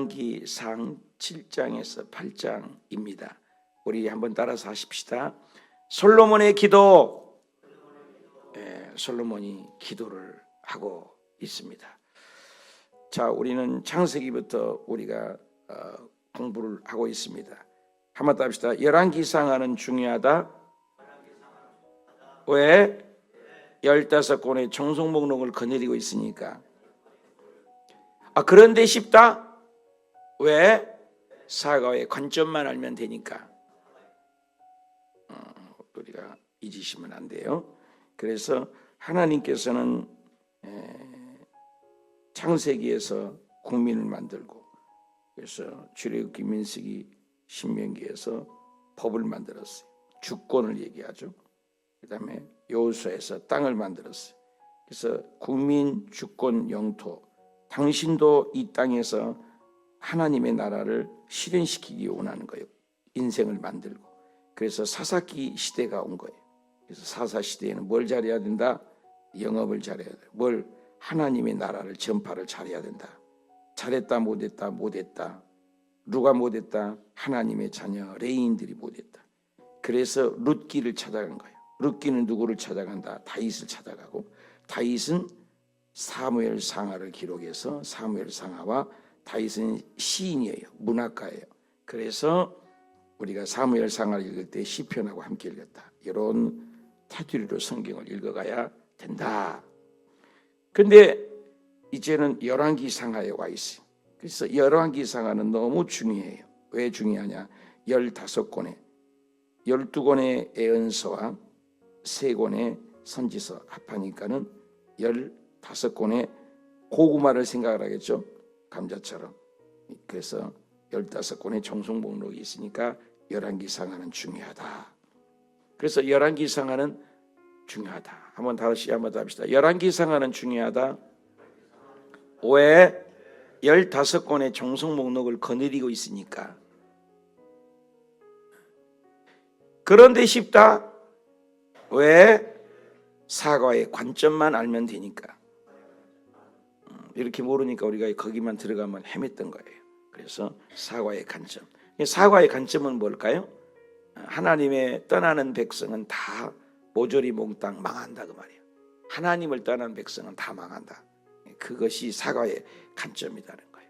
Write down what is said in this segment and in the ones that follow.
열왕기상 7장에서 8장입니다. 우리 한번 따라서 하십시다. 솔로몬의 기도. 솔로몬이 기도를 하고 있습니다. 자, 우리는 창세기부터 우리가 공부를 하고 있습니다. 한번 더 합시다. 열왕기상하는 중요하다. 왜? 15권의 종속 목록을 거느리고 있으니까. 그런데 쉽다? 왜? 사과의 관점만 알면 되니까. 우리가 잊으시면 안 돼요. 그래서 하나님께서는 창세기에서 국민을 만들고, 그래서 출애굽기, 민수기, 신명기에서 법을 만들었어요. 주권을 얘기하죠. 그 다음에 여호수아에서 땅을 만들었어요. 그래서 국민, 주권, 영토, 당신도 이 땅에서 하나님의 나라를 실현시키기 원하는 거예요. 인생을 만들고. 그래서 사사기 시대가 온 거예요. 그래서 사사 시대에는 뭘 잘해야 된다? 영업을 잘해야 돼. 뭘? 하나님의 나라를 전파를 잘해야 된다. 잘했다 못했다. 누가 못했다? 하나님의 자녀 레위인들이 못했다. 그래서 룻기를 찾아간 거예요. 룻기는 누구를 찾아간다? 다윗을 찾아가고, 다윗은 사무엘 상하를 기록해서 사무엘 상하와 다윗은 시인이에요. 문학가예요. 그래서 우리가 사무엘 상하를 읽을 때 시편하고 함께 읽었다. 이런 테두리로 성경을 읽어가야 된다. 근데 이제는 열왕기상하에 와 있어요. 그래서 열왕기상하는 너무 중요해요. 왜 중요하냐? 15권의 12권의 예언서와 3권의 선지서 합하니까는 15권의 고구마를 생각을 하겠죠. 감자처럼. 그래서 15권의 종속 목록이 있으니까 열왕기상하는 중요하다. 그래서 열왕기상하는 중요하다. 한번 다시 한번 합시다. 열왕기상하는 중요하다. 왜? 15권의 종속 목록을 거느리고 있으니까. 그런데 쉽다. 왜? 사과의 관점만 알면 되니까. 이렇게 모르니까 우리가 거기만 들어가면 헤맸던 거예요. 그래서 사과의 관점. 사과의 관점은 뭘까요? 하나님의 떠나는 백성은 다 모조리 몽땅 망한다 그 말이에요. 하나님을 떠난 백성은 다 망한다. 그것이 사과의 관점이라는 거예요.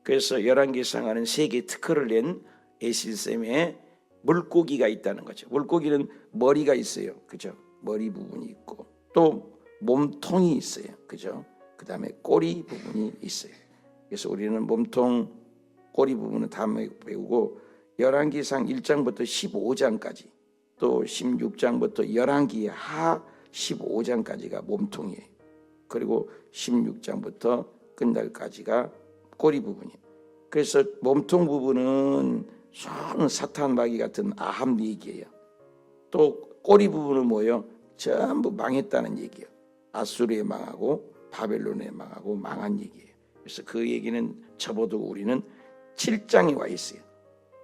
그래서 열왕기상하는 3개 특허를 낸 에실셈에 물고기가 있다는 거죠. 물고기는 머리가 있어요. 그죠? 머리 부분이 있고 또 몸통이 있어요. 그죠? 그 다음에 꼬리 부분이 있어요. 그래서 우리는 몸통, 꼬리 부분은 다 배우고 열왕기상 1장부터 15장까지 또 16장부터 열왕기 하 15장까지가 몸통이에요. 그리고 16장부터 끝날까지가 꼬리 부분이에요. 그래서 몸통 부분은 사탄 마귀 같은 아합 얘기예요. 또 꼬리 부분은 뭐예요? 전부 망했다는 얘기예요. 아수르에 망하고 바벨론에 망하고 망한 얘기예요. 그래서 그 얘기는 접어두고 우리는 7장에 와 있어요.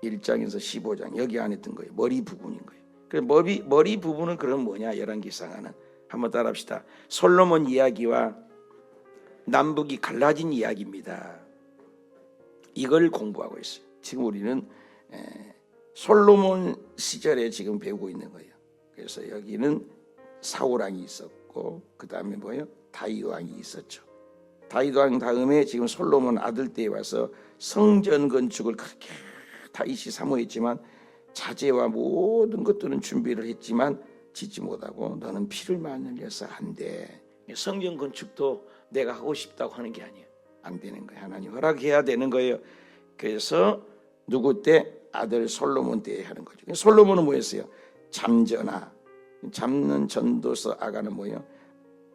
1장에서 15장 여기 안에 든 거예요. 머리 부분인 거예요. 그래서 머리 부분은 그럼 뭐냐? 열왕기상하는 한번 따라합시다. 솔로몬 이야기와 남북이 갈라진 이야기입니다. 이걸 공부하고 있어요. 지금 우리는 솔로몬 시절에 지금 배우고 있는 거예요. 그래서 여기는 사울 왕이 있었고 그 다음에 뭐예요? 다윗 왕이 있었죠. 다윗 왕 다음에 지금 솔로몬 아들 때에 와서 성전 건축을 그렇게 다윗이 사모했지만 자재와 모든 것들은 준비를 했지만 짓지 못하고 너는 피를 많이 흘려서 안 돼. 성전 건축도 내가 하고 싶다고 하는 게 아니에요. 안 되는 거예요. 하나님 허락해야 되는 거예요. 그래서 누구 때? 아들 솔로몬 때에 하는 거죠. 솔로몬은 뭐였어요? 잠전아. 잡는 전도서 아가는 뭐예요?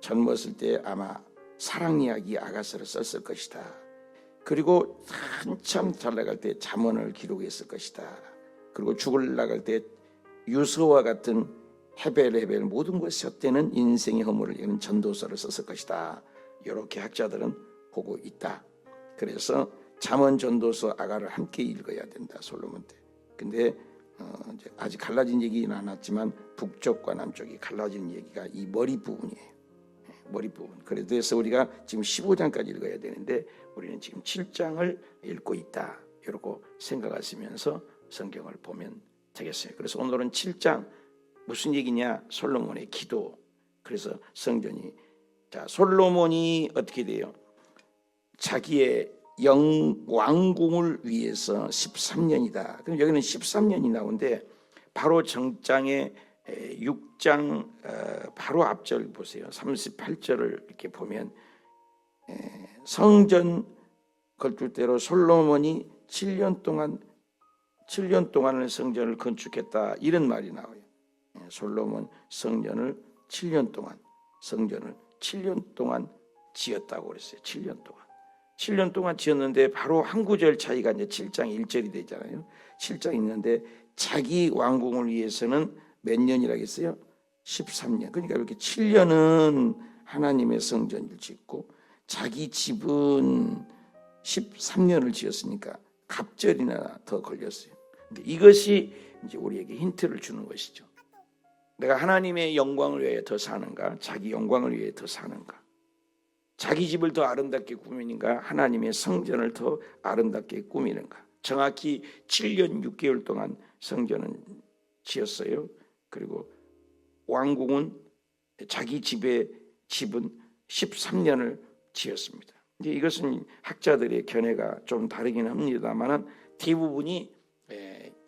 젊었을 때 아마 사랑 이야기 아가서를 썼을 것이다. 그리고 한참 잘 나갈 때 잠언을 기록했을 것이다. 그리고 죽을 나갈 때 유서와 같은 헤벨 모든 것을 엿대는 인생의 허물을 이는 전도서를 썼을 것이다. 이렇게 학자들은 보고 있다. 그래서 잠언, 전도서, 아가를 함께 읽어야 된다. 솔로몬 때. 근데 이제 아직 갈라진 얘기는 안 왔지만 북쪽과 남쪽이 갈라진 얘기가 이 머리 부분이에요. 머리 부분. 그래서 우리가 지금 15장까지 읽어야 되는데 우리는 지금 7장을 읽고 있다. 이러고 생각하시면서 성경을 보면 되겠어요. 그래서 오늘은 7장 무슨 얘기냐? 솔로몬의 기도. 그래서 성전이 솔로몬이 어떻게 돼요? 자기의 왕궁을 위해서 13년이다. 그럼 여기는 13년이 나오는데 바로 정장의 6장 바로 앞절 보세요. 38절을 이렇게 보면 성전 건축대로 솔로몬이 7년 동안을 성전을 건축했다. 이런 말이 나와요. 솔로몬 성전을 7년 동안 지었다고 그랬어요. 7년 동안 지었는데 바로 한 구절 차이가 이제 7장 1절이 되잖아요. 7장 있는데 자기 왕궁을 위해서는 몇 년이라고 했어요? 13년. 그러니까 이렇게 7년은 하나님의 성전을 짓고 자기 집은 13년을 지었으니까 갑절이나 더 걸렸어요. 근데 이것이 이제 우리에게 힌트를 주는 것이죠. 내가 하나님의 영광을 위해 더 사는가? 자기 영광을 위해 더 사는가? 자기 집을 더 아름답게 꾸미는가? 하나님의 성전을 더 아름답게 꾸미는가? 정확히 7년 6개월 동안 성전은 지었어요. 그리고 왕궁은 자기 집은 13년을 지었습니다. 이제 이것은 학자들의 견해가 좀 다르긴 합니다만 대부분이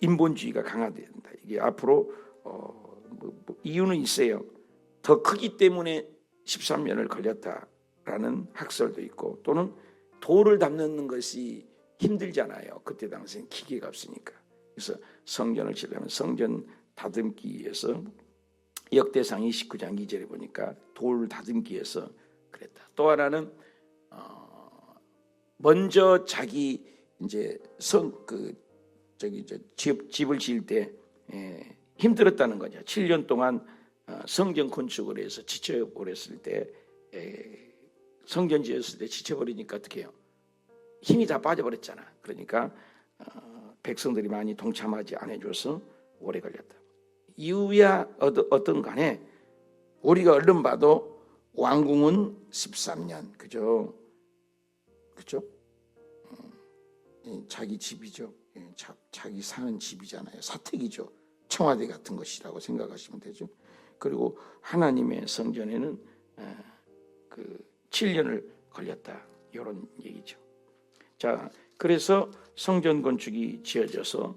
인본주의가 강화된다. 이게 앞으로 이유는 있어요. 더 크기 때문에 13년을 걸렸다라는 학설도 있고 또는 돌을 담는 것이 힘들잖아요. 그때 당시엔 기계가 없으니까. 그래서 성전을 지려면 성전 다듬기 위해서 역대상 29장 2절에 보니까 돌 다듬기 위해서 그랬다. 또 하나는 먼저 자기 이제 집을 지을 때 힘들었다는 거죠. 7년 동안 성전 건축을 해서 지쳐버렸을 때 성전 지었을 때 지쳐버리니까 어떻게 해요? 힘이 다 빠져버렸잖아. 그러니까 백성들이 많이 동참하지 않아줘서 오래 걸렸다. 이유야 어떤 간에 우리가 얼른 봐도 왕궁은 13년 그죠? 자기 집이죠. 자기 사는 집이잖아요. 사택이죠. 청와대 같은 것이라고 생각하시면 되죠. 그리고 하나님의 성전에는 7년을 걸렸다. 이런 얘기죠. 자, 그래서 성전 건축이 지어져서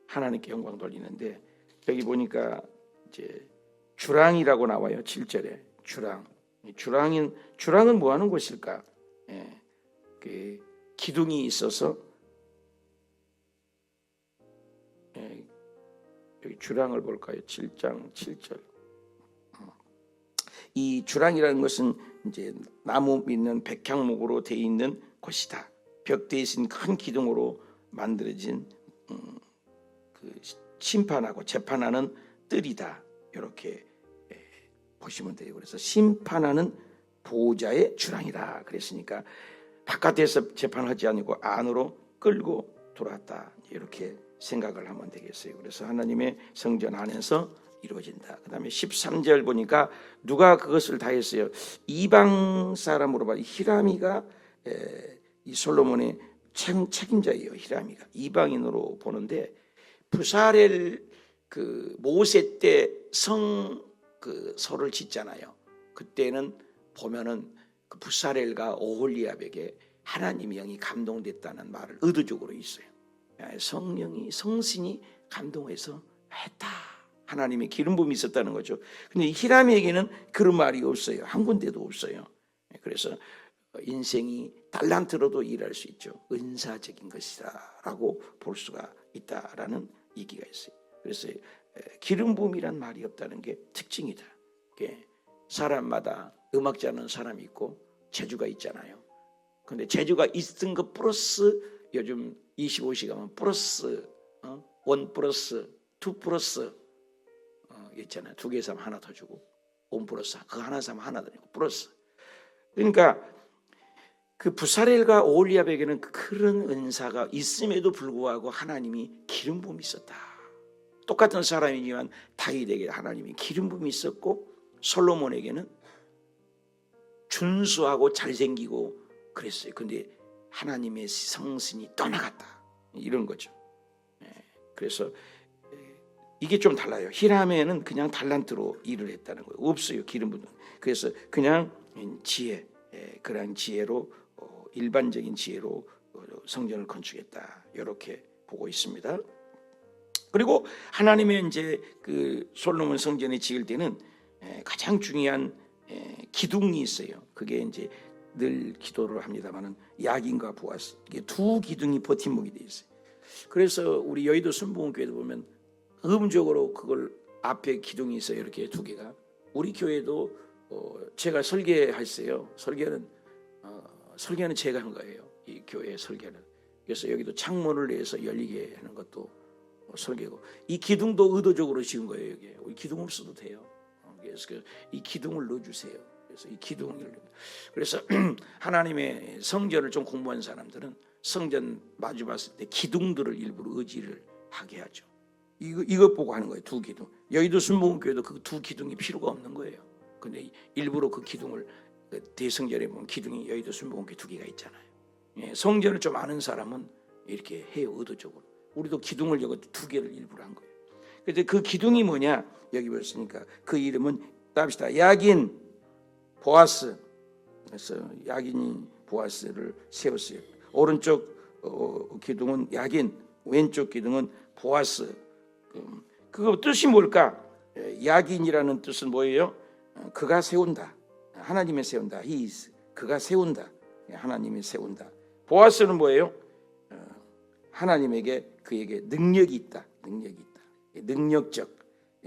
하나님께 영광 돌리는데 여기 보니까 이제 주랑이라고 나와요. 7절에 주랑은 뭐 하는 곳일까? 그 기둥이 있어서 여기 주랑을 볼까요? 7장 7절. 이 주랑이라는 것은 이제 나무 있는 백향목으로 되어 있는 곳이다. 벽 대신 큰 기둥으로 만들어진 그 심판하고 재판하는 뜰이다. 이렇게 보시면 돼요. 그래서 심판하는 보호자의 주랑이다. 그랬으니까 바깥에서 재판하지 않고 안으로 끌고 들어왔다. 이렇게 생각을 하면 되겠어요. 그래서 하나님의 성전 안에서 이루어진다. 그 다음에 13절 보니까 누가 그것을 다 했어요? 이방 사람으로 봐. 히람이가 이 솔로몬의 책임자예요. 히람이가 이방인으로 보는데 부사렐 그 모세 때 그 설을 짓잖아요. 그때는 보면은 그 부사렐과 오홀리압에게 하나님의 영이 감동됐다는 말을 의도적으로 있어요. 성신이 감동해서 했다. 하나님의 기름 부음이 있었다는 거죠. 근데 히람에게는 그런 말이 없어요. 한 군데도 없어요. 그래서 인생이 달란트로도 일할 수 있죠. 은사적인 것이다라고 볼 수가 있다라는 얘기가 있어요. 그래서 기름 부음이란 말이 없다는 게 특징이다. 사람마다 음악자는 사람이 있고 재주가 있잖아요. 근데 재주가 있은 것 플러스 요즘 25시간은 플러스 1 플러스 2 플러스 있잖아요. 2개 사면 하나 더 주고 1 플러스 그 하나 사면 하나 더 주고 플러스. 그러니까 그 부사렐과 오홀리압에게는 그런 은사가 있음에도 불구하고 하나님이 기름 부음이 있었다. 똑같은 사람이지만 다윗에게 하나님이 기름 부음이 있었고 솔로몬에게는 준수하고 잘생기고 그랬어요. 근데 하나님의 성신이 떠나갔다, 이런 거죠. 그래서 이게 좀 달라요. 히람에는 그냥 달란트로 일을 했다는 거예요. 없어요, 기름 붓는. 그래서 그냥 지혜, 그런 지혜로, 일반적인 지혜로 성전을 건축했다, 이렇게 보고 있습니다. 그리고 하나님의 이제 그 솔로몬 성전을 지을 때는 가장 중요한 기둥이 있어요. 그게 이제 늘 기도를 합니다만은 야긴과 보아스, 이게 두 기둥이 버팀목이 돼 있어요. 그래서 우리 여의도 순복음교회도 보면 음적으로 그걸 앞에 기둥이 있어요. 이렇게 두 개가. 우리 교회도 제가 설계했어요. 설계는 제가 한 거예요. 이 교회 설계는. 그래서 여기도 창문을 내서 열리게 하는 것도 설계고, 이 기둥도 의도적으로 지은 거예요. 여기 우리 기둥 없어도 돼요. 그래서 이 기둥을 넣어주세요. 그래서 이 기둥을, 그래서 하나님의 성전을 좀 공부한 사람들은 성전 마주 봤을 때 기둥들을 일부러 의지를 하게 하죠. 이것 보고 하는 거예요. 두 기둥. 여의도 순복음교회도 그 두 기둥이 필요가 없는 거예요. 근데 일부러 그 기둥을, 대성전에 보면 기둥이 여의도 순복음교회 두 개가 있잖아요. 성전을 좀 아는 사람은 이렇게 해요, 의도적으로. 우리도 기둥을 여기 두 개를 일부러 한 거예요. 그런데 그 기둥이 뭐냐, 여기 보셨으니까 그 이름은 답시다. 야긴, 보아스. 그래서 야긴이 보아스를 세웠어요. 오른쪽 기둥은 야긴, 왼쪽 기둥은 보아스. 그거 뜻이 뭘까? 야긴이라는 뜻은 뭐예요? 그가 세운다. 하나님이 세운다. He is. 그가 세운다. 하나님이 세운다. 보아스는 뭐예요? 하나님에게, 그에게 능력이 있다. 능력이 있다. 능력적.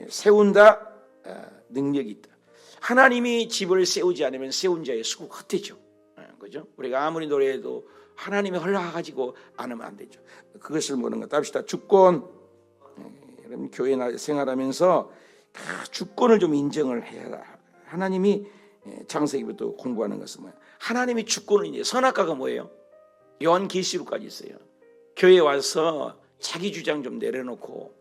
세운다. 능력이 있다. 하나님이 집을 세우지 않으면 세운 자의 수고 헛되죠. 그죠? 우리가 아무리 노래해도 하나님이 허락하지고 않으면 안 되죠. 그것을 뭐는가? 답시다. 주권. 여러분 교회 생활하면서 주권을 좀 인정을 해야. 하나님이 창세기부터 공부하는 것은 뭐예요? 하나님이 주권을 이제, 선악과가 뭐예요? 요한계시록까지 있어요. 교회 와서 자기 주장 좀 내려놓고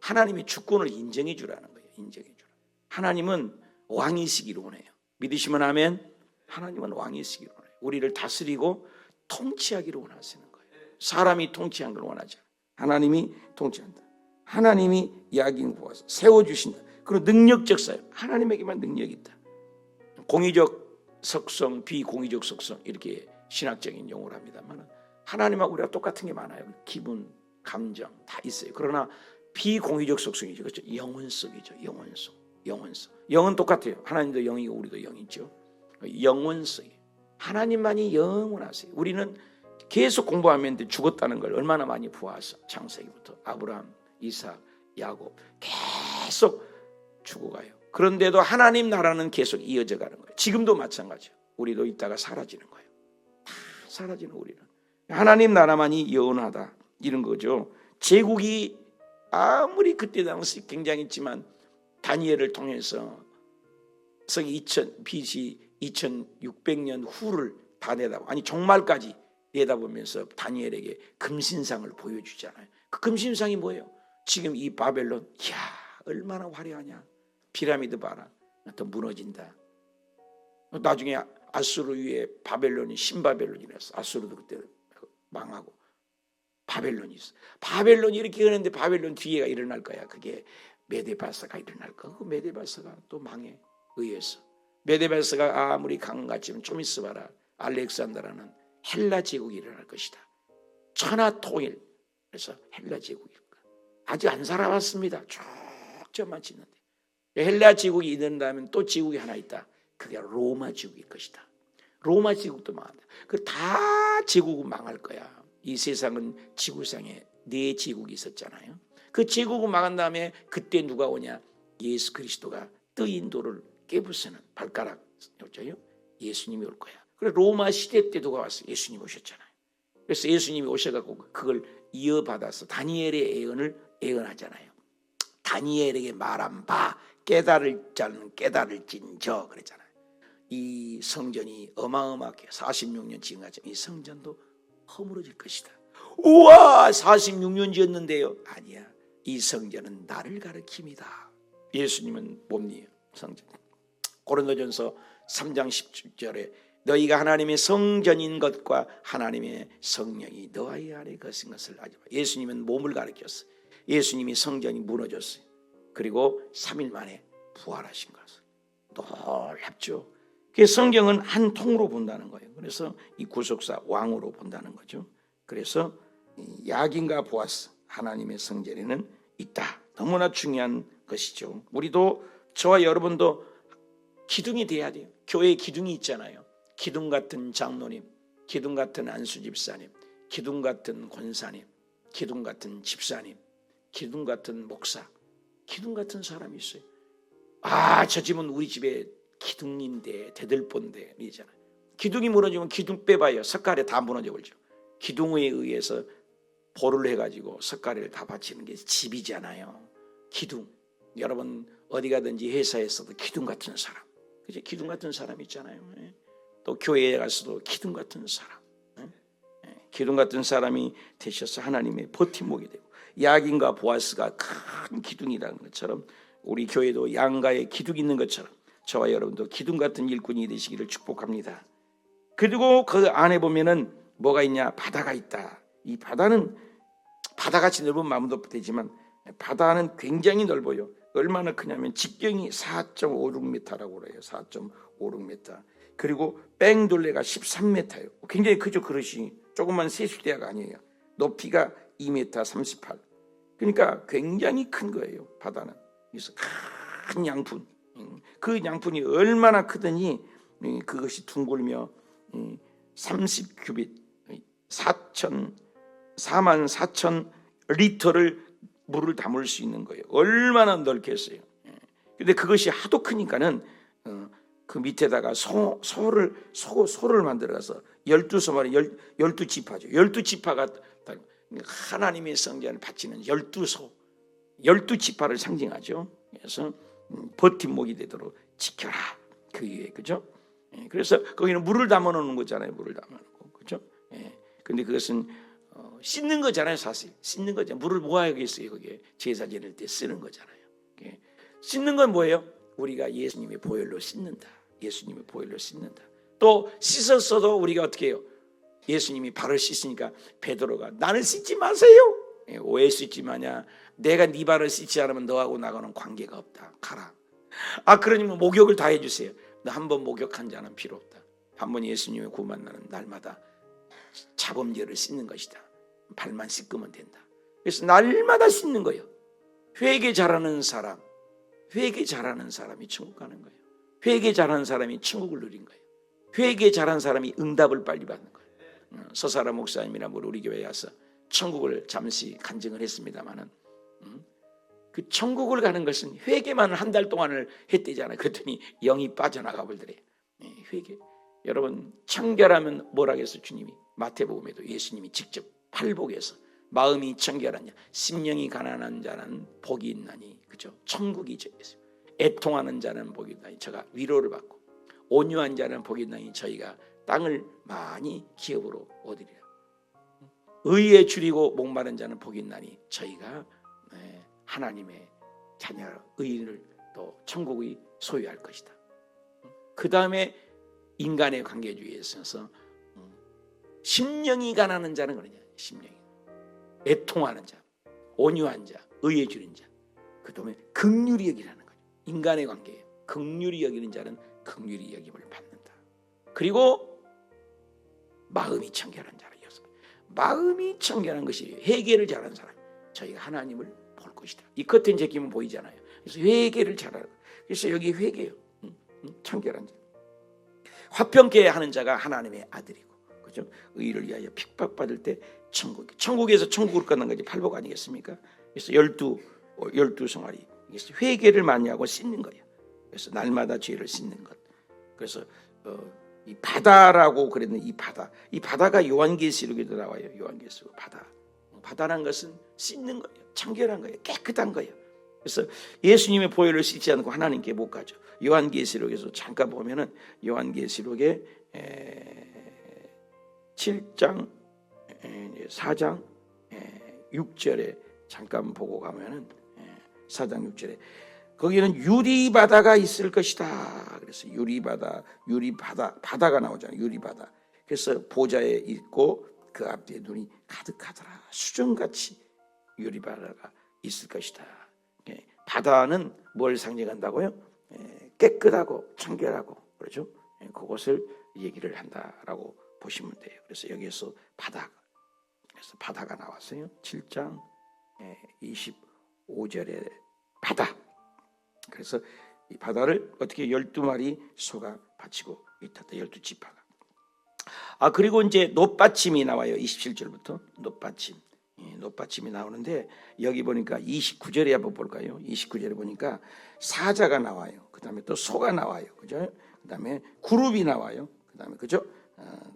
하나님의 주권을 인정해 주라는 거예요. 인정해 주라. 하나님은 왕이시기를 원해요. 믿으시면 아멘. 하나님은 왕이시기를 원해요. 우리를 다스리고 통치하기를 원하시는 거예요. 사람이 통치한 걸 원하지 않아요. 하나님이 통치한다. 하나님이 야긴 보아서 세워주신다. 그리고 능력적 사역, 하나님에게만 능력이 있다. 공의적 속성, 비공의적 속성, 이렇게 신학적인 용어를 합니다만 하나님하고 우리가 똑같은 게 많아요. 기분, 감정 다 있어요. 그러나 비공의적 속성이죠. 그렇죠? 영혼성이죠. 영혼성. 영은 똑같아요. 하나님도 영이고 우리도 영이죠. 영혼성이. 하나님만이 영원하세요. 우리는 계속 공부하면 죽었다는 걸 얼마나 많이 보아서, 창세기부터 아브라함, 이삭, 야곱 계속 죽어가요. 그런데도 하나님 나라는 계속 이어져 가는 거예요. 지금도 마찬가지예요. 우리도 있다가 사라지는 거예요. 다 사라지는 우리는. 하나님 나라만이 영원하다, 이런 거죠. 제국이 아무리 그때 당시 굉장했지만 다니엘을 통해서 서기 BC 2600년 후를 다 내다보고, 아니 종말까지 내다보면서 다니엘에게 금신상을 보여주잖아요. 그 금신상이 뭐예요? 지금 이 바벨론, 이야 얼마나 화려하냐. 피라미드 봐라, 또 무너진다. 나중에 아수르 위에 바벨론이 신바벨론이라서 아수르도 그때 망하고 바벨론이 있어. 바벨론이 이렇게 하는데 바벨론 뒤에가 일어날 거야. 그게 메데바사가 일어날 거야. 그 메데바사가 또 망해, 의해서. 메데바사가 아무리 강같지만 좀 있어봐라, 알렉산더라는 헬라 제국이 일어날 것이다. 천하 통일. 그래서 헬라 제국일 거야. 아직 안 살아봤습니다. 쭉 점만 짓는데 헬라 제국이 일어난다면 또 제국이 하나 있다. 그게 로마 제국일 것이다. 로마 제국도 망한다. 그 다 제국은 망할 거야. 이 세상은 지구상에 4 제국이 있었잖아요. 그 제국은 망한 다음에 그때 누가 오냐? 예수 그리스도가 뜨인 돌을 깨부수는 발가락, 예수님이 올 거야. 그래 로마 시대 때 누가 왔어? 예수님 오셨잖아요. 그래서 예수님이 오셔갖고 그걸 이어받아서 다니엘의 예언을 예언하잖아요. 다니엘에게 말한 바 깨달을 자는 깨달을진저 그랬잖아요. 이 성전이 어마어마하게 46년 지금까지 이 성전도 허물어질 것이다. 우와 46년 지었는데요. 아니야, 이 성전은 나를 가리킵니다. 예수님은 몸이에요. 성전. 고린도전서 3장 10절에 너희가 하나님의 성전인 것과 하나님의 성령이 너희 안에 거신 것을 알지 마. 예수님은 몸을 가리켰어요. 예수님이 성전이 무너졌어요. 그리고 3일 만에 부활하신 것을. 놀랍죠. 성경은 한 통으로 본다는 거예요. 그래서 이 구속사 왕으로 본다는 거죠. 그래서 야긴과 보아스 하나님의 성전에는 있다. 너무나 중요한 것이죠. 우리도 저와 여러분도 기둥이 돼야 돼요. 교회에 기둥이 있잖아요. 기둥 같은 장로님, 기둥 같은 안수 집사님, 기둥 같은 권사님, 기둥 같은 집사님, 기둥 같은 목사, 기둥 같은 사람이 있어요. 저 집은 우리 집에 기둥인데 대들보인데 이잖아요. 기둥이 무너지면 기둥 빼봐요. 석가래 다 무너져 버리죠. 기둥에 의해서 보를 해가지고 석가래를 다 바치는 게 집이잖아요. 기둥. 여러분 어디 가든지 회사에서도 기둥 같은 사람, 그죠? 기둥 같은 사람 있잖아요. 또 교회에 가서도 기둥 같은 사람, 기둥 같은 사람이 되셔서 하나님의 버팀목이 되고, 야긴과 보아스가 큰 기둥이라는 것처럼 우리 교회도 양가에 기둥이 있는 것처럼 저와 여러분도 기둥 같은 일꾼이 되시기를 축복합니다. 그리고 그 안에 보면은 뭐가 있냐? 바다가 있다. 이 바다는 바다같이 넓은 마음도 되지만 바다는 굉장히 넓어요. 얼마나 크냐면 직경이 4.56m라고 그래요. 4.56m. 그리고 뺑돌레가 13m예요. 굉장히 크죠. 그릇이 조그만 세수대야가 아니에요. 높이가 2m 38. 그러니까 굉장히 큰 거예요. 바다는. 그래서 큰 양푼. 그 양푼이 얼마나 크더니 그것이 둥글며 30규빗 44,000 리터를 물을 담을 수 있는 거예요. 얼마나 넓겠어요. 근데 그것이 하도 크니까는 그 밑에다가 소를 만들어서 12소마리 12지파죠. 12지파가 하나님의 성전을 바치는 12지파를 상징하죠. 그래서 버팀목이 되도록 지켜라. 그 위에, 그죠? 그래서 거기는 물을 담아 놓는 거잖아요. 물을 담아 놓고, 그죠? 근데 그것은 씻는 거잖아요. 사실 씻는 거잖아요. 물을 모아야겠어요. 거기에 제사 지낼 때 쓰는 거잖아요. 씻는 건 뭐예요? 우리가 예수님의 보혈로 씻는다. 예수님의 보혈로 씻는다. 또 씻었어도 우리가 어떻게 해요? 예수님이 발을 씻으니까 베드로가 나는 씻지 마세요. 왜 씻지 마냐? 내가 네 발을 씻지 않으면 너하고 나가는 관계가 없다. 가라. 그러니까 목욕을 다 해주세요. 너 한 번 목욕한 자는 필요 없다. 한 번 예수님의 구원 만나는 날마다 자범죄를 씻는 것이다. 발만 씻으면 된다. 그래서 날마다 씻는 거예요. 회개 잘하는 사람이 천국 가는 거예요. 회개 잘하는 사람이 천국을 누린 거예요. 회개 잘하는 사람이 응답을 빨리 받는 거예요. 서사라 목사님이나 우리 교회에 와서 천국을 잠시 간증을 했습니다마는 그 천국을 가는 것은 회개만 한 달 동안을 했대잖아요. 그랬더니 영이 빠져나가 버리더래요. 회개. 여러분 청결하면 뭐라겠어요? 주님이 마태복음에도 예수님이 직접 팔복에서 마음이 청결한 자, 심령이 가난한 자는 복이 있나니, 그죠? 천국이죠. 애통하는 자는 복이 있나니 저가 위로를 받고, 온유한 자는 복이 있나니 저희가 땅을 많이 기업으로 얻으리라. 의에 줄이고 목마른 자는 복이 있나니 저희가 하나님의 자녀 의인을 또 천국이 소유할 것이다. 그 다음에 인간의 관계주의에 있어서 심령이 가난한 자는 그러냐? 심령이 애통하는 자, 온유한 자, 의에 줄인 자. 그 다음에 긍휼히 여기라는 거죠. 인간의 관계에 긍휼히 여기는 자는 긍휼히 여김을 받는다. 그리고 마음이 청결한 자라. 마음이 청결한 것이 회개를 잘하는 사람, 저희가 하나님을 볼 것이다. 이 겉은 제끼면 보이잖아요. 그래서 회개를 잘하는. 그래서 여기 회개요. 청결한 자. 화평케 하는 자가 하나님의 아들이고, 그죠? 의를 위하여 핍박받을 때 천국에서 천국으로 가는 것이 팔복 아니겠습니까? 그래서 12송아리. 그래서 회개를 많이 하고 씻는 거예요. 그래서 날마다 죄를 씻는 것. 그래서 이 바다라고 그랬는데 이 바다가 요한계시록에도 나와요. 요한계시록 바다란 것은 씻는 거예요. 청결한 거예요. 깨끗한 거예요. 그래서 예수님의 보혈을 씻지 않고 하나님께 못 가죠. 요한계시록에서 잠깐 보면은 요한계시록의 7장 4장 6절에 잠깐 보고 가면은 4장 6절에 거기는 유리 바다가 있을 것이다. 그래서 바다가 나오잖아요. 유리바다. 그래서 보좌에 있고 그 앞에 눈이 가득하더라. 수정같이 유리바다가 있을 것이다. 바다는 뭘 상징한다고요? 깨끗하고 청결하고 그렇죠? 그것을 얘기를 한다라고 보시면 돼요. 그래서 여기에서 그래서 바다가 나왔어요. 7장 25절에 바다. 그래서 이 바다를 어떻게 12마리 소가 바치고 있다. 12지파가. 그리고 이제 놋받침이 나와요. 27절부터 놋받침이 나오는데 여기 보니까 29절에 한번 볼까요? 29절에 보니까 사자가 나와요. 그다음에 또 소가 나와요. 그죠? 그다음에 그룹이 나와요. 그다음에 그죠?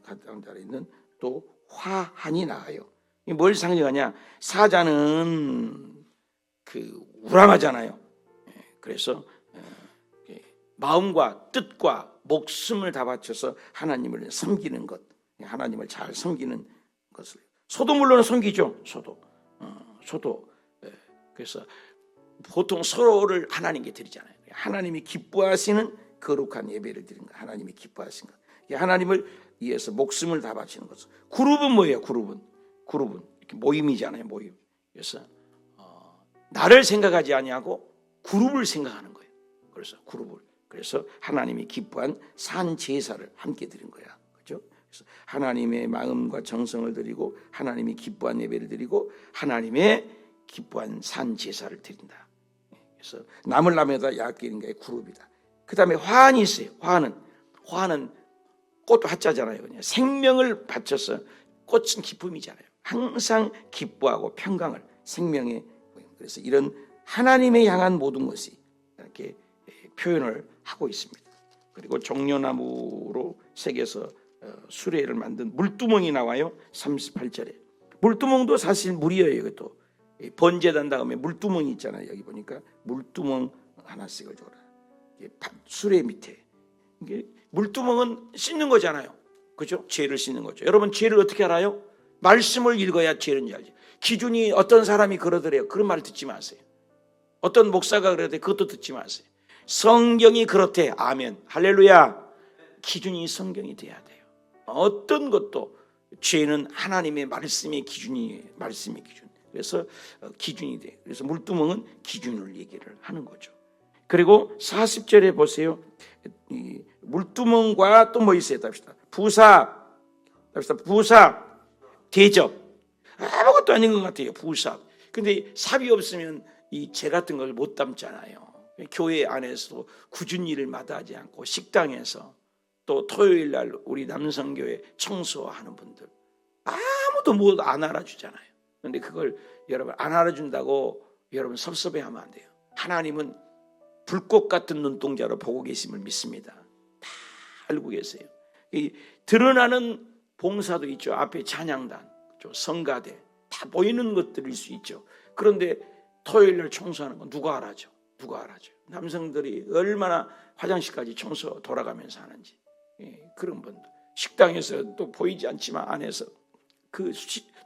가운데 있는 또 화환이 나와요. 이게 뭘 상징하냐? 사자는 우람하잖아요. 그래서 마음과 뜻과 목숨을 다 바쳐서 하나님을 섬기는 것, 하나님을 잘 섬기는 것을. 소도 물론 섬기죠. 소도. 그래서 보통 소를 하나님께 드리잖아요. 하나님이 기뻐하시는 거룩한 예배를 드리는 것. 하나님이 기뻐하시는 것. 하나님을 위해서 목숨을 다 바치는 것. 그룹은 뭐예요? 그룹은 이렇게 모임이잖아요. 모임. 그래서 나를 생각하지 아니하고 그룹을 생각하는 거예요. 그래서 하나님이 기뻐한 산 제사를 함께 드린 거야. 그렇죠? 그래서 하나님의 마음과 정성을 드리고 하나님이 기뻐한 예배를 드리고 하나님의 기뻐한 산 제사를 드린다. 그래서 남을 남에다 약기는가의 그룹이다. 그다음에 화환이 있어요. 화환은 꽃도 화자잖아요. 그냥 생명을 바쳐서 꽃은 기쁨이잖아요. 항상 기뻐하고 평강을 생명의. 그래서 이런 하나님에 향한 모든 것이 이렇게 표현을 하고 있습니다. 그리고 종려나무로 새겨서 수레를 만든 물두멍이 나와요. 38절에. 물두멍도 사실 물이에요. 이것도 번제단 다음에 물두멍이 있잖아요. 여기 보니까 물두멍 하나씩을 줘라. 수레 밑에. 이게 물두멍은 씻는 거잖아요. 그죠? 죄를 씻는 거죠. 여러분 죄를 어떻게 알아요? 말씀을 읽어야 죄는지 알죠. 기준이 어떤 사람이 그러더래요. 그런 말 듣지 마세요. 어떤 목사가 그러더래. 그것도 듣지 마세요. 성경이 그렇대. 아멘. 할렐루야. 기준이 성경이 돼야 돼요. 어떤 것도 죄는 하나님의 말씀의 기준이에요. 말씀의 기준. 그래서 기준이 돼요. 그래서 물두멍은 기준을 얘기를 하는 거죠. 그리고 40절에 보세요. 이 물두멍과 또 뭐 있어요? 답시다. 부사, 대접. 아무것도 아닌 것 같아요. 부사. 근데 삽이 없으면 이 재 같은 걸 못 담잖아요. 교회 안에서도 굳은 일을 마다하지 않고 식당에서 또 토요일 날 우리 남성교회 청소하는 분들 아무도 뭐 안 알아주잖아요. 그런데 그걸 여러분 안 알아준다고 여러분 섭섭해하면 안 돼요. 하나님은 불꽃 같은 눈동자로 보고 계심을 믿습니다. 다 알고 계세요. 이 드러나는 봉사도 있죠. 앞에 찬양단, 성가대 다 보이는 것들일 수 있죠. 그런데 토요일 날 청소하는 건 누가 알아죠? 남성들이 얼마나 화장실까지 청소 돌아가면서 하는지. 그런 분들 식당에서 또 보이지 않지만 안에서 그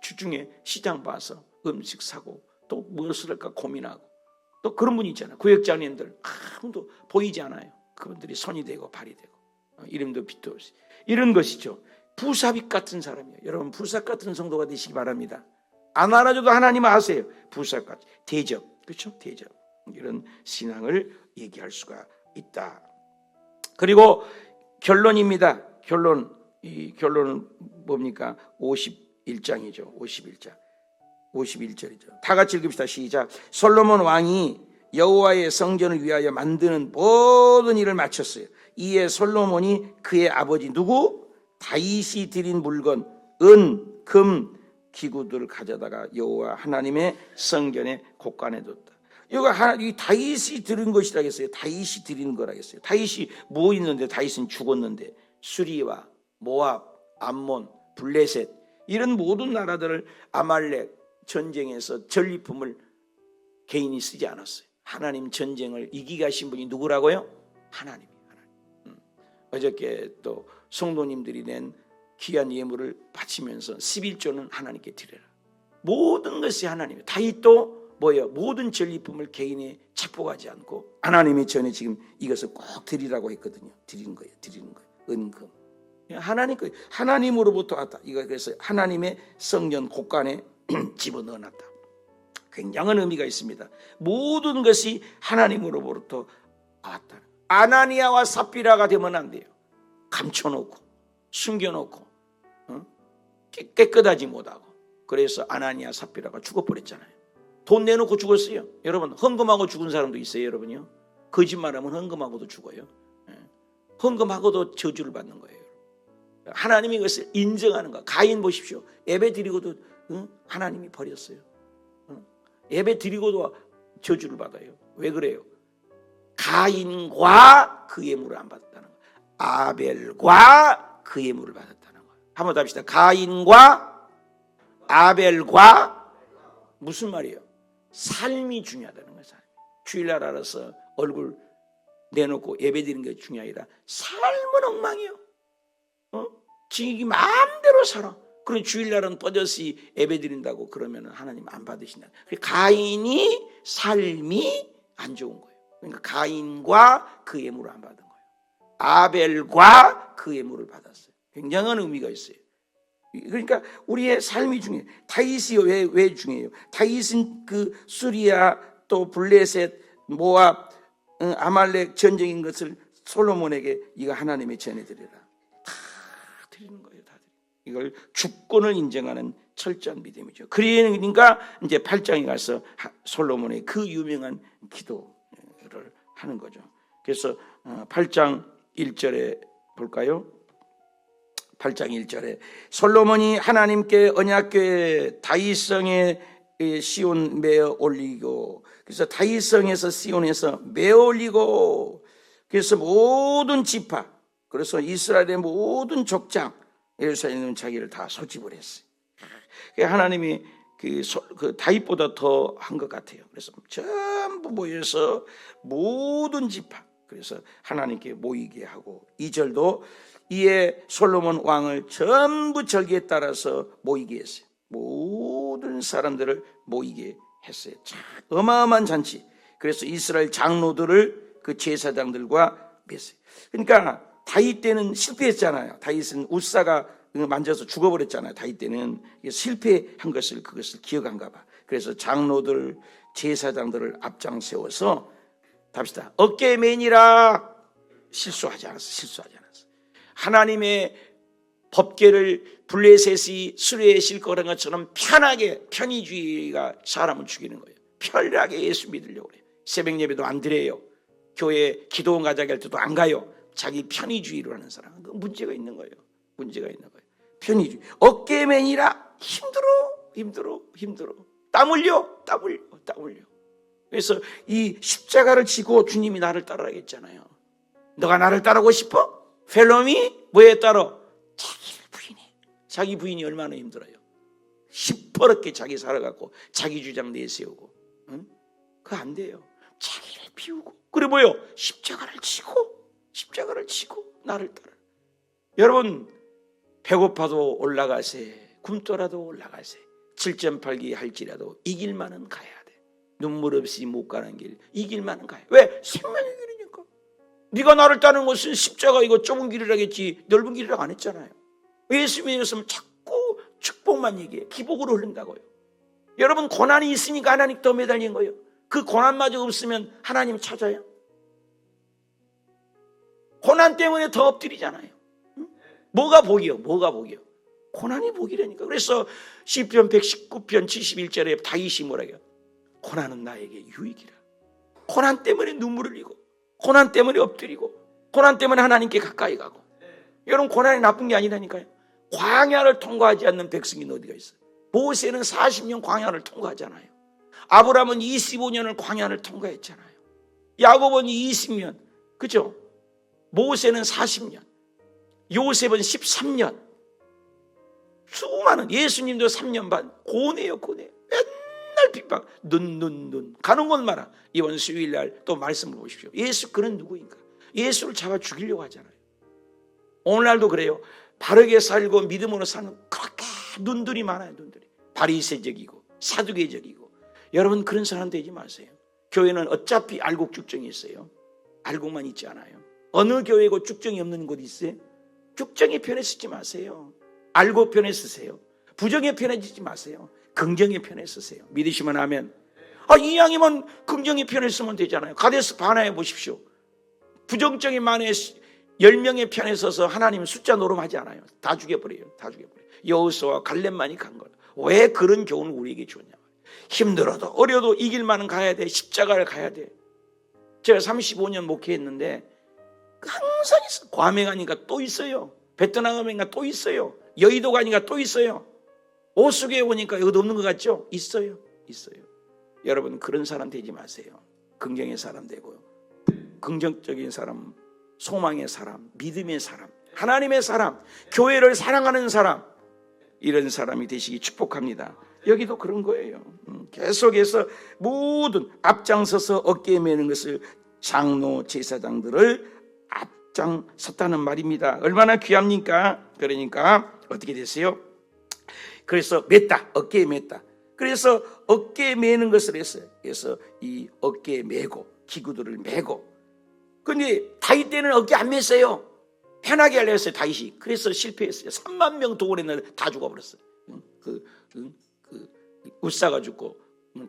주중에 시장 봐서 음식 사고 또 무엇을 할까 고민하고 또 그런 분이 있잖아요. 구역장님들 아무도 보이지 않아요. 그분들이 손이 되고 발이 되고 이름도 빛도 없이 이런 것이죠. 부사빛 같은 사람이에요. 여러분 부사 같은 성도가 되시기 바랍니다. 안 알아줘도 하나님 아세요. 부사같이 대접, 그렇죠? 대접. 이런 신앙을 얘기할 수가 있다. 그리고 결론입니다. 이 결론은 뭡니까? 51장이죠. 51절이죠. 다 같이 읽읍시다. 시작. 솔로몬 왕이 여호와의 성전을 위하여 만드는 모든 일을 마쳤어요. 이에 솔로몬이 그의 아버지 누구? 다윗이 드린 물건, 은, 금, 기구들을 가져다가 여호와 하나님의 성전에 곳간에 뒀다. 이 다윗이 드린 것이라겠어요. 다윗이 드리는 거라겠어요. 다윗이 뭐 있는데? 다윗은 죽었는데 수리와 모압, 암몬, 블레셋 이런 모든 나라들을 아말렉 전쟁에서 전리품을 개인이 쓰지 않았어요. 하나님 전쟁을 이기게 하신 분이 누구라고요? 하나님. 어저께 또 성도님들이 낸 귀한 예물을 바치면서 11조는 하나님께 드려라. 모든 것이 하나님이에요. 다윗도 뭐예요? 모든 전리품을 개인에 착복하지 않고 하나님의 전에 지금 이것을 꼭 드리라고 했거든요. 드리는 거예요. 은금. 하나님 거, 하나님으로부터 왔다. 이거 그래서 하나님의 성전 곳간에 집어넣어놨다. 굉장한 의미가 있습니다. 모든 것이 하나님으로부터 왔다. 아나니아와 삽비라가 되면 안 돼요. 감춰놓고 숨겨놓고 깨끗하지 못하고. 그래서 아나니아 삽비라가 죽어버렸잖아요. 돈 내놓고 죽었어요. 여러분, 헌금하고 죽은 사람도 있어요. 여러분요, 거짓말하면 헌금하고도 죽어요. 헌금하고도 저주를 받는 거예요. 하나님이 그것을 인정하는 거. 가인 보십시오. 예배 드리고도 하나님이 버렸어요. 예배 드리고도 저주를 받아요. 왜 그래요? 가인과 그 예물을 안 받았다는 거예요. 아벨과 그 예물을 받았다는 거예요. 한번 더 합시다. 가인과 아벨과 무슨 말이에요? 삶이 중요하다는 거예요. 주일날 알아서 얼굴 내놓고 예배 드리는 게 중요한 게 아니라 삶은 엉망이에요. 지기 마음대로 살아. 그럼 주일날은 뻗어시 예배 드린다고 그러면 하나님 안 받으신다. 가인이 삶이 안 좋은 거예요. 그러니까 가인과 그 예물을 안 받은 거예요. 아벨과 그 예물을 받았어요. 굉장한 의미가 있어요. 그러니까 우리의 삶이 중요해요. 다윗이 왜 중요해요? 다윗은 그 수리아 또 블레셋 모압 아말렉 전쟁인 것을 솔로몬에게 이거 하나님의 전해드리라. 다 드리는 거예요. 다 드리는. 이걸 주권을 인정하는 철저한 믿음이죠. 그러니까 이제 8장에 가서 솔로몬의 그 유명한 기도를 하는 거죠. 그래서 8장 1절에 볼까요? 8장 1절에 솔로몬이 하나님께 언약궤 다윗성에 시온 메어 올리고, 그래서 다윗성에서 시온에서 메어 올리고, 그래서 모든 지파, 그래서 이스라엘의 모든 족장 예루살렘에 있는 자기를 다 소집을 했어요. 하나님이 그 다윗보다 더 한 것 같아요. 그래서 전부 모여서 모든 지파, 그래서 하나님께 모이게 하고, 2절도 이에 솔로몬 왕을 전부 절기에 따라서 모이게 했어요. 모든 사람들을 모이게 했어요. 참 어마어마한 잔치. 그래서 이스라엘 장로들을 그 제사장들과 맺어요. 그러니까 다윗 때는 실패했잖아요. 다윗은 우사가 만져서 죽어버렸잖아요. 다윗 때는 실패한 것을, 그것을 기억한가 봐. 그래서 장로들 제사장들을 앞장 세워서 답시다. 어깨에 매니라. 실수하지 않았어. 하나님의 법궤를 블레셋이 수레에 싣고 가는 것처럼 편하게, 편의주의가 사람을 죽이는 거예요. 편하게 예수 믿으려고 그래요. 새벽 예배도 안 드려요. 교회 기도원 가자기 할 때도 안 가요. 자기 편의주의로 하는 사람은 문제가 있는 거예요. 편의주의. 어깨에 매니라. 힘들어. 땀 흘려. 그래서 이 십자가를 지고 주님이 나를 따르라 했잖아요. 너가 나를 따르고 싶어? 펠로미 뭐에 따라? 자기 부인이 얼마나 힘들어요. 시퍼렇게 자기 살아갖고 자기 주장 내세우고, 그거 안 돼요. 자기를 비우고, 그래 뭐요? 십자가를 지고 나를 따라. 여러분, 배고파도 올라가세, 굶더라도 올라가세. 7.8기 할지라도 이 길만은 가야 돼. 눈물 없이 못 가는 길, 이 길만은 가야 돼. 왜? 생명의 길이니까. 네가 나를 따르는 것은 십자가 이거 좁은 길이라겠지 넓은 길이라고 안 했잖아요. 예수 믿었으면 자꾸 축복만 얘기해. 기복으로 흐른다고요. 여러분, 고난이 있으니까 하나님 더 매달린 거예요. 그 고난마저 없으면 하나님 찾아요? 고난 때문에 더 엎드리잖아요. 뭐가 복이요? 고난이 복이라니까. 그래서 시편 119편 71절에 다윗이 뭐라 해요? 고난은 나에게 유익이라. 고난 때문에 눈물을 흘리고, 고난 때문에 엎드리고, 고난 때문에 하나님께 가까이 가고. 여러분, 고난이 나쁜 게 아니라니까요. 광야를 통과하지 않는 백성이 어디가 있어요? 모세는 40년 광야를 통과하잖아요. 아브라함은 25년을 광야를 통과했잖아요. 야곱은 20년, 그죠? 모세는 40년, 요셉은 13년, 수많은, 예수님도 3년 반, 고뇌요. 맨날 핍박, 눈 가는 곳마다. 이번 수요일날 또 말씀을 보십시오. 예수, 그는 누구인가? 예수를 잡아 죽이려고 하잖아요. 오늘날도 그래요. 바르게 살고 믿음으로 사는 그렇게 눈들이 많아요. 눈들이 바리새적이고 사두개적이고. 여러분 그런 사람 되지 마세요. 교회는 어차피 알곡 쭉정이 있어요. 알곡만 있지 않아요. 어느 교회고 쭉정이 없는 곳 있어요? 쭉정의 편에 쓰지 마세요. 알곡 편에 쓰세요. 부정의 편에 쓰지 마세요. 긍정의 편에 쓰세요. 믿으시면 하면 이왕이면 긍정의 편에 쓰면 되잖아요. 가데스 바나에 보십시오. 부정적인 만에 10명의 편에 서서 하나님은 숫자 노름하지 않아요. 다 죽여버려요. 다 죽여버려요. 여호수아와 갈렙만이 간 거예요. 왜 그런 교훈을 우리에게 주었냐. 힘들어도 어려도 이길 만은 가야 돼. 십자가를 가야 돼. 제가 35년 목회했는데 항상 있어요. 괌에 가니까 또 있어요. 베트남 가니까 또 있어요. 여의도 가니까 또 있어요. 오수교에 오니까 여기도 없는 것 같죠? 있어요. 있어요. 여러분 그런 사람 되지 마세요. 긍정의 사람 되고요. 긍정적인 사람, 소망의 사람, 믿음의 사람, 하나님의 사람, 교회를 사랑하는 사람, 이런 사람이 되시기 축복합니다. 여기도 그런 거예요. 계속해서 모든 앞장서서 어깨에 메는 것을 장로 제사장들을 앞장섰다는 말입니다. 얼마나 귀합니까? 그러니까 어떻게 됐어요? 그래서 맸다. 어깨에 맸다. 그래서 어깨에 매는 것을 했어요. 그래서 이 어깨에 메고 기구들을 메고. 근데 다윗 때는 어깨 안 맸어요. 편하게 하려 했어요. 다윗이. 그래서 실패했어요. 3만 명 동원했는데 다 죽어버렸어요. 울사가 죽고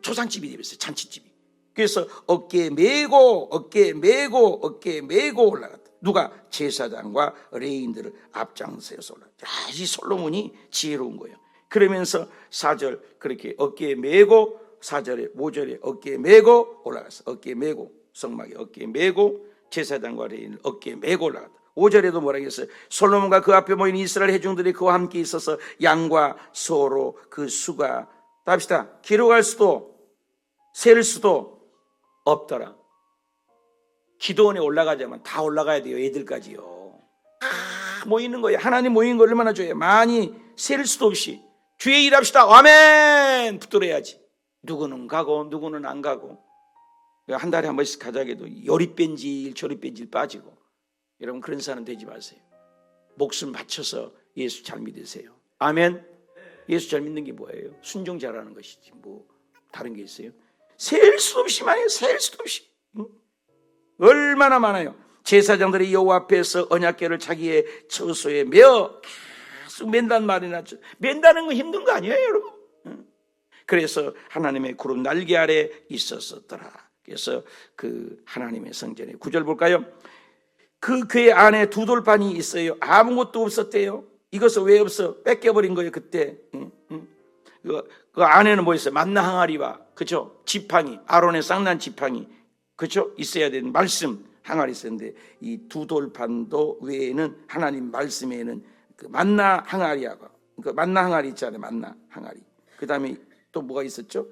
초상집이 되었어요. 잔치집이. 그래서 어깨에 메고 어깨에 메고 어깨에 메고 올라갔다. 누가? 제사장과 레위인들을 앞장서서 올라갔다. 이 솔로몬이 지혜로운 거예요. 그러면서 4절 그렇게 어깨에 메고 4절에 5절에 어깨에 메고 올라갔어. 어깨에 메고 성막에 어깨에 메고 제사장과 레위인을 어깨에 메고 올라갔다. 5절에도 뭐라고 했어요? 솔로몬과 그 앞에 모인 이스라엘 회중들이 그와 함께 있어서 양과 소로 그 수가 답시다. 기록할 수도 셀 수도 없더라. 기도원에 올라가자면 다 올라가야 돼요. 애들까지요. 다 모이는 거예요. 하나님 모이는 거 얼마나 좋아요. 많이 셀 수도 없이 주의 일합시다. 아멘 붙들어야지. 누구는 가고 누구는 안 가고 한 달에 한 번씩 가자게도 요리 뺀질 저리 뺀질 빠지고. 여러분 그런 사람 되지 마세요. 목숨 바쳐서 예수 잘 믿으세요. 아멘. 예수 잘 믿는 게 뭐예요? 순종 잘하는 것이지 뭐 다른 게 있어요? 셀 수 없이 많아요. 셀 수도 없이. 얼마나 많아요. 제사장들이 여호와 앞에서 언약궤를 자기의 처소에 메어 계속 맨단 말이 났죠. 맨다는 건 힘든 거 아니에요 여러분. 그래서 하나님의 구름 날개 아래 있었더라. 그래서 그 하나님의 성전에 9절 볼까요? 그 궤 안에 두 돌판이 있어요. 아무것도 없었대요. 이것은 왜 없어? 뺏겨버린 거예요 그때. 그 안에는 뭐 있어요? 만나 항아리와 그죠? 지팡이, 아론의 쌍난 지팡이 그죠? 있어야 되는 말씀 항아리 있었는데 이 두 돌판도 외에는 하나님 말씀에는 그 만나 항아리하고 그 만나 항아리 있잖아요. 만나 항아리. 그 다음에 또 뭐가 있었죠?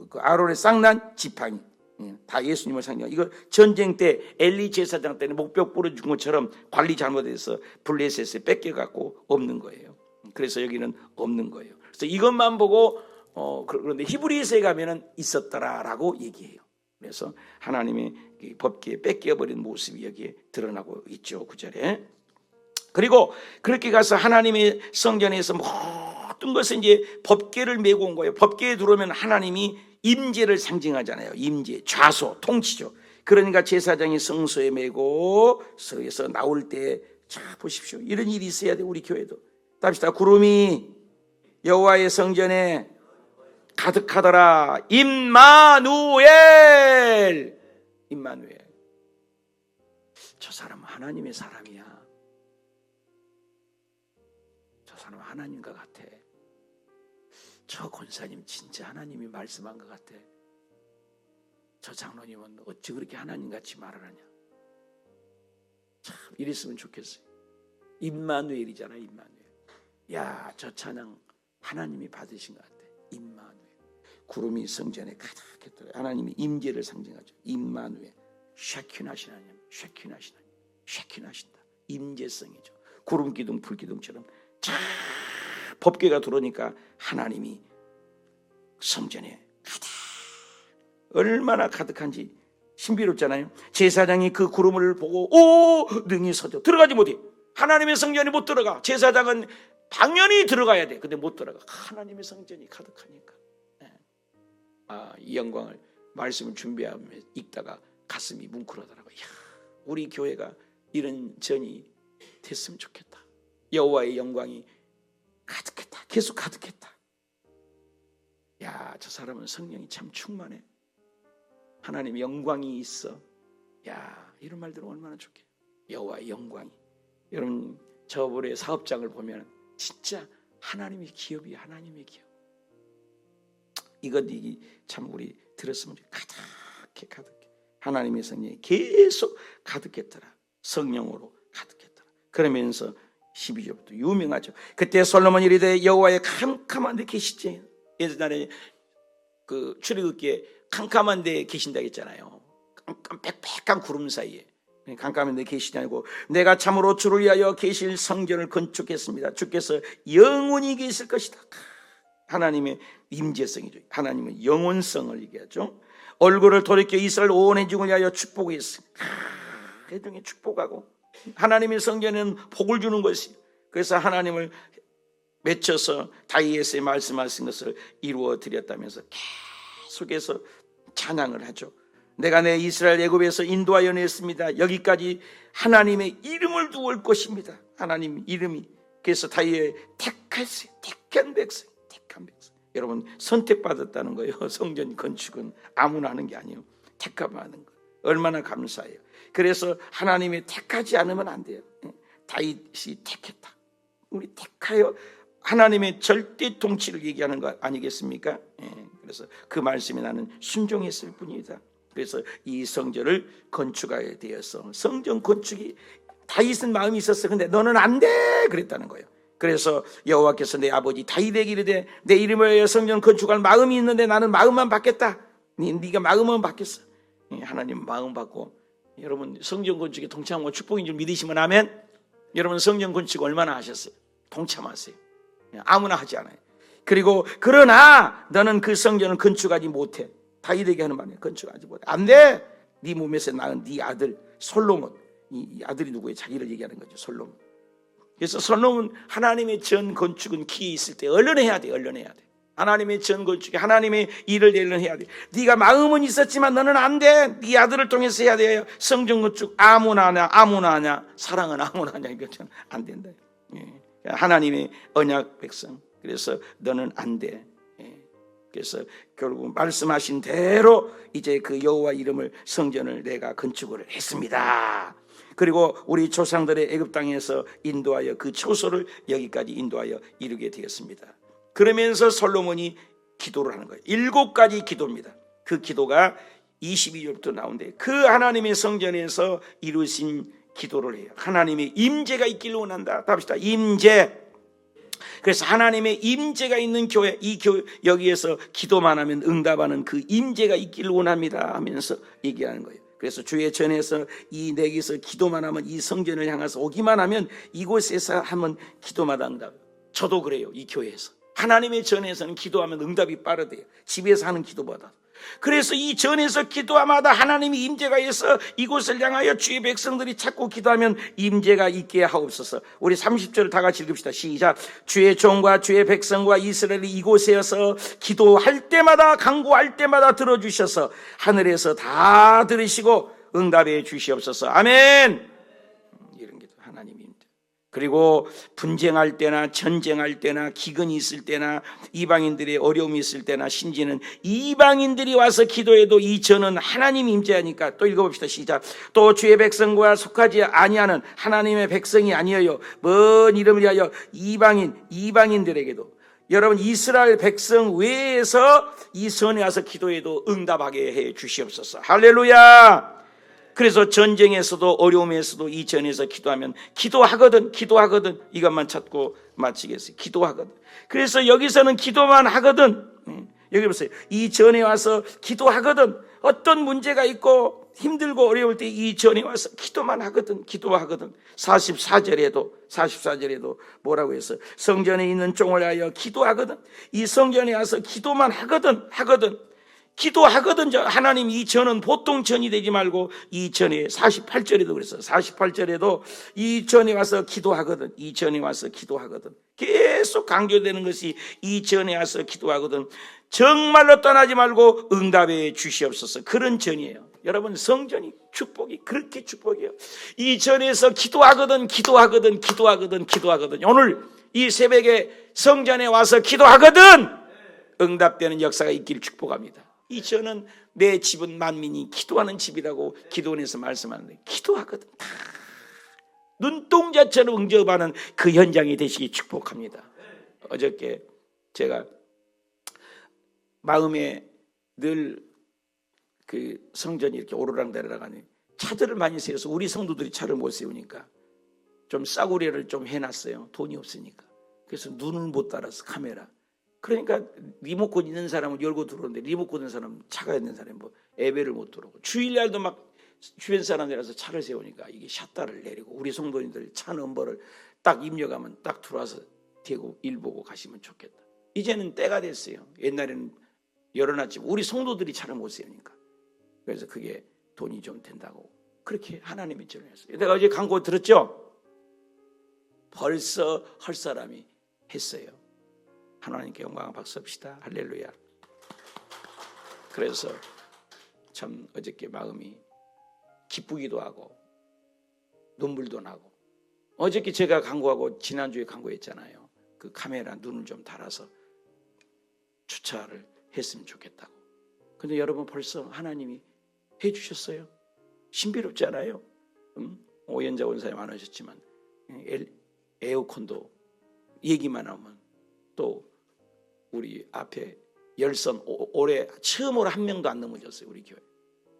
그 아론의 쌍난 지팡이. 다 예수님을 상징하고 이거 전쟁 때 엘리 제사장 때는 목벽 부러진 것처럼 관리 잘못해서 블레셋에 뺏겨갖고 없는 거예요. 그래서 여기는 없는 거예요. 그래서 이것만 보고 그런데 히브리서에 가면은 있었더라라고 얘기해요. 그래서 하나님의 법궤에 뺏겨버린 모습이 여기에 드러나고 있죠. 9절에. 그리고 그렇게 가서 하나님의 성전에서 모든 것을 이제 법궤를 메고 온 거예요. 법궤에 들어오면 하나님이 임재를 상징하잖아요. 임재, 좌소, 통치죠. 그러니까 제사장이 성소에 메고 서에서 나올 때 자 보십시오. 이런 일이 있어야 돼 우리 교회도. 답시다. 구름이 여호와의 성전에 가득하더라. 임마누엘. 임마누엘. 저 사람은 하나님의 사람이야. 저 사람은 하나님과 같아. 저 권사님 진짜 하나님이 말씀한 것 같아. 저 장로님은 어찌 그렇게 하나님같이 말을 하냐. 참 이랬으면 좋겠어요. 임마누엘이잖아. 임마누엘. 야, 저 찬양 하나님이 받으신 것 같아. 임마누엘. 구름이 성전에 가득했더라. 하나님이 임재를 상징하죠. 임마누엘. 샤키나신 하나님. 샤키나신 하나님. 샤키나신다. 임재성이죠. 구름 기둥 불 기둥처럼 자 법궤가 들어오니까 하나님이 성전에 가득. 얼마나 가득한지 신비롭잖아요. 제사장이 그 구름을 보고 능히 서죠. 들어가지 못해. 하나님의 성전에 못 들어가. 제사장은 당연히 들어가야 돼. 근데 못 들어가. 하나님의 성전이 가득하니까. 이 영광을 말씀을 준비하며 읽다가 가슴이 뭉클하더라고요. 이야, 우리 교회가 이런 전이 됐으면 좋겠다. 여호와의 영광이 가득했다. 계속 가득했다. 야, 저 사람은 성령이 참 충만해. 하나님의 영광이 있어. 야, 이런 말들은 얼마나 좋게. 여호와의 영광이. 여러분, 저번에 사업장을 보면 진짜 하나님의 기업이야. 하나님의 기업. 이게 참 우리 들었으면 가득해. 하나님의 성령이 계속 가득했더라. 성령으로 가득했더라. 그러면서 12절부터 유명하죠. 그때 솔로몬이 이르되 여호와의 캄캄한 데 계시지. 옛날에 그 출애굽기에 캄캄한 데 계신다 했잖아요. 빽빽한 구름 사이에 캄캄한 데 계시냐고. 내가 참으로 주를 위하여 계실 성전을 건축했습니다. 주께서 영원히 계실 것이다. 하나님의 임재성이죠. 하나님의 영원성을 얘기하죠. 얼굴을 돌이켜 이스라엘 온 회중을 위하여 축복했습니다. 회중에 축복하고 하나님의 성전에는 복을 주는 것이. 그래서 하나님을 맺혀서 다윗의 말씀하신 것을 이루어 드렸다면서 계속해서 찬양을 하죠. 내가 내 이스라엘 애굽에서 인도하여 냈습니다. 여기까지 하나님의 이름을 두어 올 것입니다. 하나님 이름이. 그래서 다윗의 택한 백성. 여러분, 선택받았다는 거예요. 성전 건축은 아무나 하는 게 아니에요. 택함하는 거. 얼마나 감사해요. 그래서 하나님이 택하지 않으면 안 돼요. 다윗이 택했다. 우리 택하여 하나님의 절대 통치를 얘기하는 거 아니겠습니까? 그래서 그 말씀에 나는 순종했을 뿐이다. 그래서 이 성전을 건축하게 되어서 성전 건축이 다윗은 마음이 있었어. 근데 너는 안 돼 그랬다는 거예요. 그래서 여호와께서 내 아버지 다윗에게 이르되 내 이름을 위하여 성전 건축할 마음이 있는데 나는 마음만 받겠다. 네가 마음만 받겠어. 하나님 마음 받고. 여러분, 성전 건축에 동참하고 축복인 줄 믿으시면 아멘. 여러분, 성전 건축 얼마나 하셨어요? 동참하세요. 아무나 하지 않아요. 그리고 그러나 너는 그 성전을 건축하지 못해. 다윗에게 하는 말이에요. 건축하지 못해. 안 돼. 네 몸에서 낳은 네 아들 솔로몬. 이 아들이 누구예요? 자기를 얘기하는 거죠. 솔로몬. 그래서 솔로몬 하나님의 전 건축은 기회 있을 때 얼른 해야 돼. 하나님의 전 건축에 하나님의 일을 얼른 해야 돼. 네가 마음은 있었지만 너는 안 돼. 네 아들을 통해서 해야 돼요. 성전 건축 아무나 하냐. 사랑은 아무나 하냐. 이거는 안 된다. 하나님의 언약 백성. 그래서 너는 안 돼. 그래서 결국 말씀하신 대로 이제 그 여호와 이름을 성전을 내가 건축을 했습니다. 그리고 우리 조상들의 애굽 땅에서 인도하여 그 초소를 여기까지 인도하여 이루게 되었습니다. 그러면서 솔로몬이 기도를 하는 거예요. 7가지 기도입니다. 그 기도가 22절부터 나오는데 그 하나님의 성전에서 이루신 기도를 해요. 하나님의 임재가 있기를 원한다. 답시다. 임재. 그래서 하나님의 임재가 있는 교회, 여기에서 기도만 하면 응답하는 그 임재가 있기를 원합니다 하면서 얘기하는 거예요. 그래서 주의 전에서 이 내게서 기도만 하면 이 성전을 향해서 오기만 하면 이곳에서 하면 기도마다 응답. 저도 그래요. 이 교회에서 하나님의 전에서는 기도하면 응답이 빠르대요. 집에서 하는 기도보다. 그래서 이 전에서 기도하마다 하나님이 임재가 있어 이곳을 향하여 주의 백성들이 찾고 기도하면 임재가 있게 하옵소서. 우리 30절을 다 같이 읽읍시다. 시작. 주의 종과 주의 백성과 이스라엘이 이곳에서 기도할 때마다 간구할 때마다 들어주셔서 하늘에서 다 들으시고 응답해 주시옵소서. 아멘. 이런 기도 하나님이 임재. 그리고 분쟁할 때나 전쟁할 때나 기근이 있을 때나 이방인들의 어려움이 있을 때나 심지어는 이방인들이 와서 기도해도 이 전은 하나님 임재하니까. 또 읽어봅시다. 시작. 또 주의 백성과 속하지 아니하는 하나님의 백성이 아니어요 먼 이름을 위하여 이방인들에게도. 여러분, 이스라엘 백성 외에서 이 전에 와서 기도해도 응답하게 해 주시옵소서. 할렐루야. 그래서 전쟁에서도 어려움에서도 이 전에서 기도하면 기도하거든. 이것만 찾고 마치겠어요. 기도하거든. 그래서 여기서는 기도만 하거든. 여기 보세요. 이 전에 와서 기도하거든. 어떤 문제가 있고 힘들고 어려울 때 이 전에 와서 기도만 하거든. 44절에도 뭐라고 해서 성전에 있는 종을 하여 기도하거든. 이 성전에 와서 기도만 하거든. 기도하거든. 하나님 이 전은 보통 전이 되지 말고 이 전에 48절에도 그랬어요. 48절에도 이 전에 와서 기도하거든. 이 전에 와서 기도하거든. 계속 강조되는 것이 이 전에 와서 기도하거든. 정말로 떠나지 말고 응답해 주시옵소서. 그런 전이에요. 여러분, 성전이 축복이 그렇게 축복이에요. 이 전에서 기도하거든. 오늘 이 새벽에 성전에 와서 기도하거든. 응답되는 역사가 있기를 축복합니다. 이 전은 내 집은 만민이 기도하는 집이라고 기도원에서 말씀하는데, 기도하거든. 다 눈동자처럼 응접하는 그 현장이 되시기 축복합니다. 어저께 제가 마음에 늘 그 성전이 이렇게 오르락내리락 하니 차들을 많이 세워서 우리 성도들이 차를 못 세우니까 좀 싸구려를 좀 해놨어요. 돈이 없으니까. 그래서 눈을 못 따라서 카메라. 그러니까 리모컨 있는 사람은 열고 들어오는데 리모컨 있는 사람은 차가 있는 사람은 뭐 예배를 못 들어오고, 주일날도 막 주변 사람들이라서 차를 세우니까 이게 샷다를 내리고, 우리 성도님들 차 넘버를 딱 입력하면 딱 들어와서 대고 일 보고 가시면 좋겠다. 이제는 때가 됐어요. 옛날에는 열어놨지 우리 성도들이 차를 못 세우니까. 그래서 그게 돈이 좀 된다고 그렇게 하나님이 전했어요. 내가 어제 광고 들었죠? 벌써 할 사람이 했어요. 하나님께 영광 박수합시다. 할렐루야. 그래서 참 어저께 마음이 기쁘기도 하고 눈물도 나고, 어저께 제가 광고하고 지난주에 광고했잖아요. 그 카메라 눈을 좀 달아서 주차를 했으면 좋겠다고. 근데 여러분, 벌써 하나님이 해주셨어요. 신비롭지 않아요? 오연자 원사님 안 하셨지만 에어컨도 얘기만 하면, 또 우리 앞에 열선 올해 처음으로 한 명도 안 넘어졌어요. 우리 교회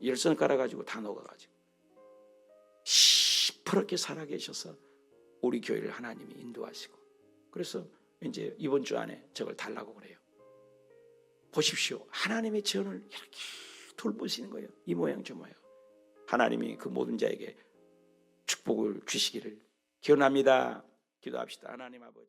열선 깔아가지고 다 녹아가지고 시퍼렇게 살아계셔서 우리 교회를 하나님이 인도하시고, 그래서 이제 이번 주 안에 저걸 달라고 그래요. 보십시오. 하나님의 전을 이렇게 돌보시는 거예요. 이 모양 저 모양. 하나님이 그 모든 자에게 축복을 주시기를 기원합니다. 기도합시다. 하나님 아버지,